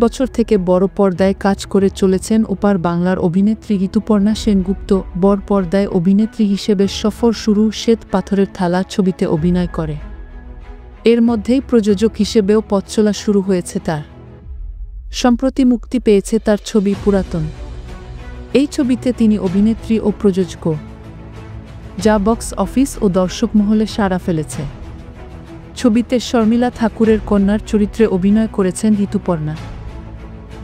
বছর থেকে বড় পর্দায় কাজ করে চলেছেন ওপার বাংলার অভিনেত্রী ঋতুপর্ণা সেনগুপ্ত। বড় পর্দায় অভিনেত্রী হিসেবে সফর শুরু শ্বেত পাথরের থালা ছবিতে অভিনয় করে। এর মধ্যেই প্রযোজক হিসেবেও পথচলা শুরু হয়েছে তার। সম্প্রতি মুক্তি পেয়েছে তার ছবি পুরাতন। এই ছবিতে তিনি অভিনেত্রী ও প্রযোজক, যা বক্স অফিস ও দর্শক মহলে সাড়া ফেলেছে। ছবিতে শর্মিলা ঠাকুরের কন্যার চরিত্রে অভিনয় করেছেন ঋতুপর্ণা।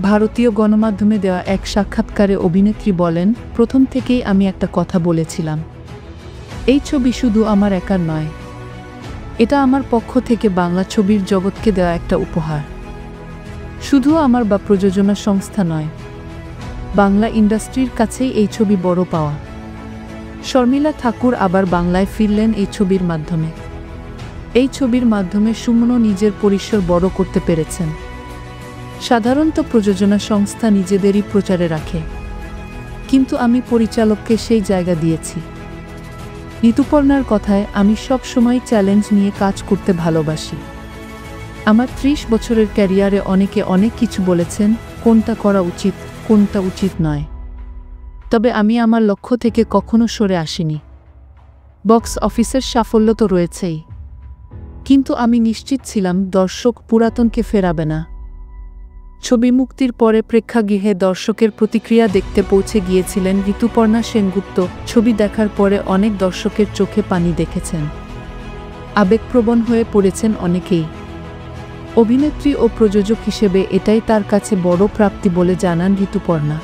ভারতীয় গণমাধ্যমে দেওয়া এক সাক্ষাৎকারে অভিনেত্রী বলেন, প্রথম থেকেই আমি একটা কথা বলেছিলাম, এই ছবি শুধু আমার একার নয়, এটা আমার পক্ষ থেকে বাংলা ছবির জগৎকে দেওয়া একটা উপহার। শুধু আমার বা প্রযোজনা সংস্থা নয়, বাংলা ইন্ডাস্ট্রির কাছেই এই ছবি বড় পাওয়া। শর্মিলা ঠাকুর আবার বাংলায় ফিরলেন এই ছবির মাধ্যমে। এই ছবির মাধ্যমে সুমনও নিজের পরিসর বড় করতে পেরেছেন। সাধারণত প্রযোজনা সংস্থা নিজেদেরই প্রচারে রাখে, কিন্তু আমি পরিচালককে সেই জায়গা দিয়েছি। ঋতুপর্ণার কথায়, আমি সব সময় চ্যালেঞ্জ নিয়ে কাজ করতে ভালোবাসি। আমার 30 বছরের ক্যারিয়ারে অনেকে অনেক কিছু বলেছেন, কোনটা করা উচিত, কোনটা উচিত নয়। তবে আমি আমার লক্ষ্য থেকে কখনো সরে আসিনি। বক্স অফিসের সাফল্য তো রয়েছেই, কিন্তু আমি নিশ্চিত ছিলাম দর্শক পুরাতনকে ফেরাবে না। ছবি মুক্তির পরে প্রেক্ষাগৃহে দর্শকের প্রতিক্রিয়া দেখতে পৌঁছে গিয়েছিলেন ঋতুপর্ণা সেনগুপ্ত। ছবি দেখার পরে অনেক দর্শকের চোখে পানি দেখেছেন, আবেগপ্রবণ হয়ে পড়েছেন অনেকেই। অভিনেত্রী ও প্রযোজক হিসেবে এটাই তার কাছে বড় প্রাপ্তি বলে জানান ঋতুপর্ণা।